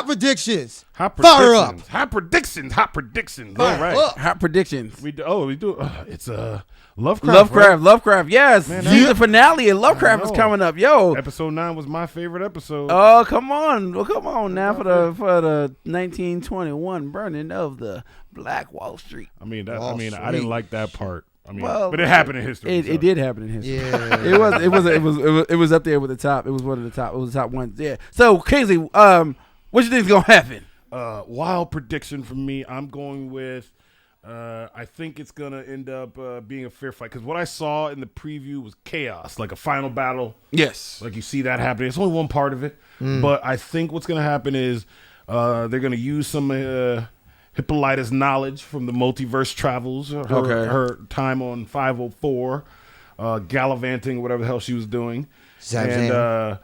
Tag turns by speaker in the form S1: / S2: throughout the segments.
S1: Hot predictions.
S2: Hot
S1: Fire up.
S2: predictions. Hot predictions. Hot predictions. All
S1: Fire
S2: right.
S1: up.
S3: Hot predictions.
S2: We do. It's Lovecraft. Right?
S3: Lovecraft. Yes.
S2: Man,
S3: Season finale of Lovecraft is coming up. Yo.
S2: Episode 9 was my favorite episode.
S3: Oh, come on. Well, come on now for the 1921 burning of the Black Wall Street.
S2: I didn't like that part.
S3: Well,
S2: but it happened in history.
S3: It did happen in history.
S1: Yeah.
S3: It was up there with the top. It was one of the top. It was the top ones. Yeah. So Kingsley, what you think is gonna happen?
S2: Wild prediction from me. I'm going with. I think it's gonna end up being a fair fight because what I saw in the preview was chaos, like a final battle.
S3: Yes.
S2: Like you see that happening. It's only one part of it, but I think what's gonna happen is they're gonna use some. Hippolyta's knowledge from the multiverse travels, her time on 504, gallivanting, whatever the hell she was doing. And they're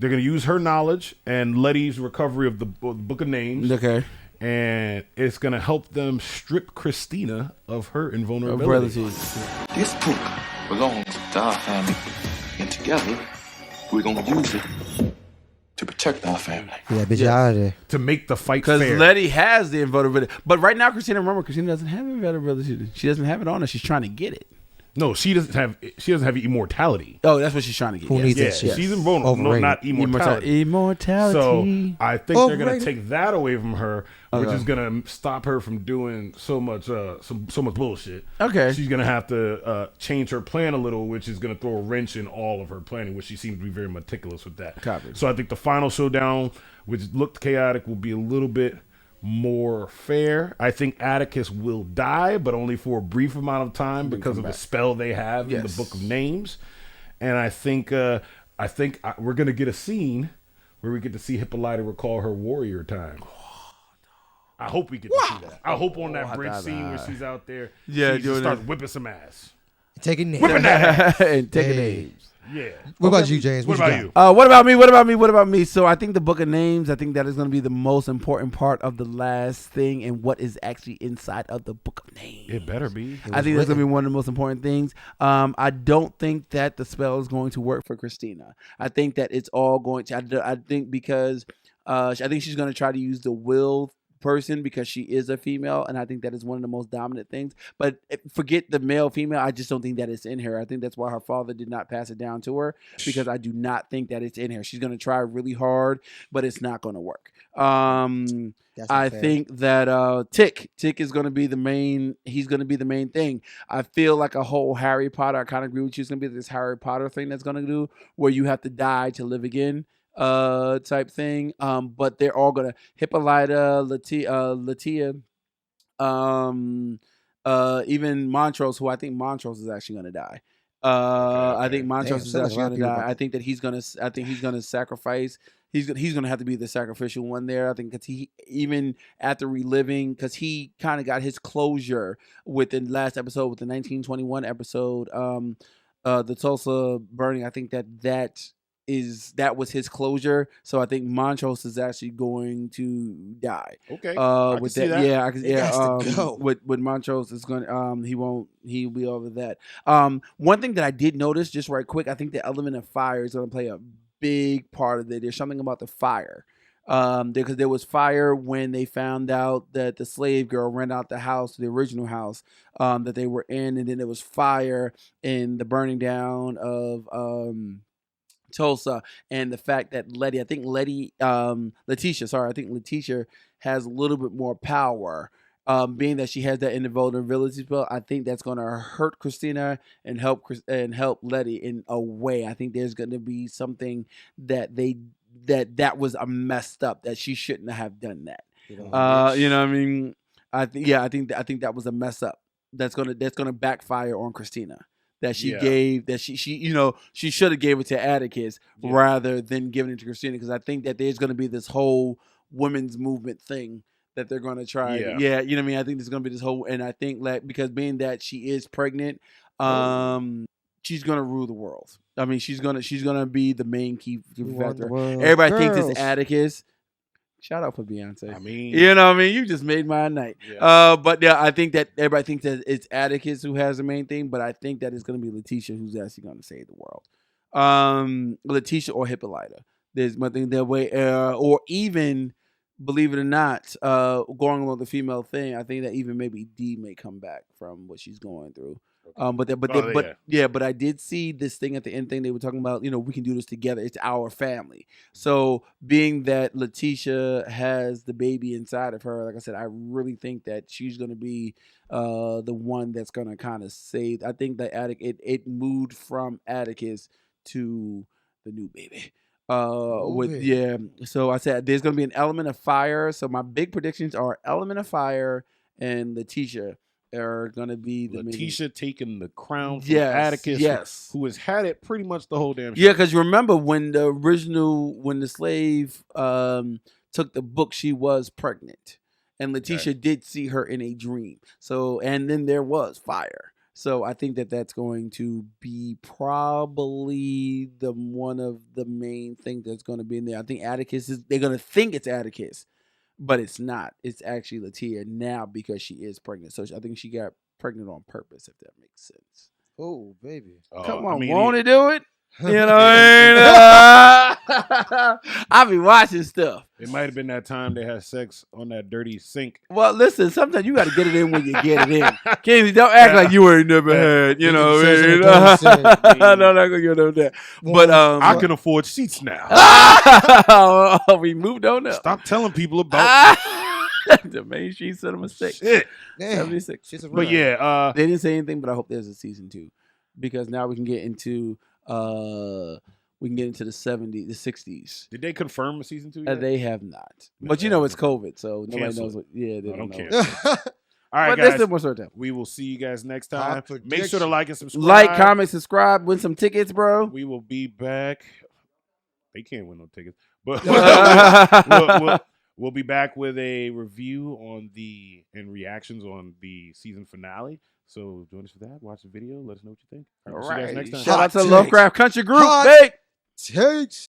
S2: going to use her knowledge and Letty's recovery of the Book of Names.
S3: Okay.
S2: And it's going to help them strip Christina of her invulnerability.
S4: This book belongs to our family. And together, we're going to use it to protect our family.
S1: Yeah, bitch, out of there.
S2: To make the fight fair.
S3: Because Letty has the invulnerability. But right now, Christina doesn't have invulnerability. She doesn't have it on her. She's trying to get it.
S2: No, she doesn't have immortality.
S3: Oh, that's what she's trying to get.
S1: Who needs that shit?
S2: She's invulnerable. No, not immortality.
S3: Immortality.
S2: So I think they're going to take that away from her, which is going to stop her from doing so much bullshit.
S3: Okay.
S2: She's going to have to change her plan a little, which is going to throw a wrench in all of her planning, which she seems to be very meticulous with that.
S3: Copy.
S2: So I think the final showdown, which looked chaotic, will be a little bit more fair. I think Atticus will die, but only for a brief amount of time because of the spell they have in the Book of Names. And I think we're going to get a scene where we get to see Hippolyta recall her warrior time. I hope we get to see that. I hope on that bridge scene where she's out there, she just starts whipping some ass.
S1: Taking names.
S2: Whipping that ass.
S3: And taking names.
S2: Yeah.
S1: What about you, James?
S2: What about you?
S3: What about me? So I think the Book of Names, I think that is going to be the most important part of the last thing and what is actually inside of the Book of Names.
S2: It better be.
S3: I think that's going to be one of the most important things. I don't think that the spell is going to work for Christina. I think that it's all going to, I think because I think she's going to try to use the will person because she is a female, and I think that is one of the most dominant things. But forget the male female, I just don't think that it's in her. I think that's why her father did not pass it down to her, because I do not think that it's in her. She's going to try really hard, but it's not going to work. I think that Tick is going to be the main. He's going to be the main thing. I feel like a whole Harry Potter. I kind of agree with you. It's going to be this Harry Potter thing that's going to do where you have to die to live again. Type thing. But they're all gonna Hippolyta, Latia, even Montrose, who I think Montrose is actually gonna die. I think Montrose is actually gonna die. I think he's gonna sacrifice. He's gonna have to be the sacrificial one there. I think because he, even after reliving, because he kind of got his closure with the last episode, with the 1921 episode, the Tulsa burning. I think that was his closure. So I think Montrose is actually going to die.
S2: Okay.
S3: With that, yeah, I can,
S1: go.
S3: With Montrose is going. He'll be over that. One thing that I did notice, just right quick, I think the element of fire is going to play a big part of it. There's something about the fire. Because there was fire when they found out that the slave girl ran out the house, the original house that they were in, and then there was fire in the burning down of Tulsa, and the fact that Letitia has a little bit more power, being that she has that invulnerability spell. I think that's going to hurt Christina and help Letty in a way. I think there's going to be something that was a messed up, that she shouldn't have done that. You know what I mean? I think that was a mess up. That's gonna backfire on Christina. That she gave, that she should have gave it to Atticus rather than giving it to Christina, because I think that there's going to be this whole women's movement thing that they're going to try. Yeah, you know what I mean? I think there's going to be this whole, and I think that because being that she is pregnant, she's going to rule the world. I mean, she's going to be the main key factor. Everybody thinks it's Atticus. Shout out for Beyonce.
S2: I mean,
S3: you know what I mean? You just made my night. Yeah. But yeah, I think that everybody thinks that it's Atticus who has the main thing, but I think that it's going to be Letitia who's actually going to save the world. Letitia or Hippolyta. There's one thing that way, or even believe it or not, going along the female thing, I think that even maybe D may come back from what she's going through. But I did see this thing at the end thing they were talking about. We can do this together. It's our family. So being that Letitia has the baby inside of her, like I said, I really think that she's going to be the one that's going to kind of save. I think that it moved from Atticus to the new baby. So I said there's going to be an element of fire. So my big predictions are element of fire and Letitia are going to be the
S2: Letitia taking the crown from Atticus, who has had it pretty much the whole damn show.
S3: Yeah, because remember when the slave took the book, she was pregnant, and Letitia did see her in a dream. So, and then there was fire. So I think that that's going to be probably one of the main things that's going to be in there. I think they're going to think it's Atticus, but it's not. It's actually Letitia now because she is pregnant. So I think she got pregnant on purpose, if that makes sense.
S1: Oh, baby.
S3: Come on, won't it do it? I be watching stuff.
S2: It might have been that time they had sex on that dirty sink.
S3: Well, listen, sometimes you got to get it in when you get it in. Kenzie, don't act like you ain't never had, No, not gonna get over that. But
S2: I can afford sheets now.
S3: We moved on up.
S2: Stop telling people about
S3: the Main Street Cinema 6.
S2: Shit.
S3: 76.
S2: But yeah,
S3: they didn't say anything, but I hope there's a season 2 because now we can get into the 70s, the 60s.
S2: Did they confirm a season 2 yet?
S3: They have not. But it's COVID, so nobody knows what. Yeah, they don't
S2: care. All right, guys. We will see you guys next time. Make sure to like and subscribe.
S3: Like, comment, subscribe, win some tickets, bro.
S2: We will be back. They can't win no tickets, but we'll be back with a review and reactions on the season finale. So join us for that. Watch the video. Let us know what you think.
S3: All
S2: right. See you guys next time.
S3: Shout out to Lovecraft Country Group.
S1: Takes.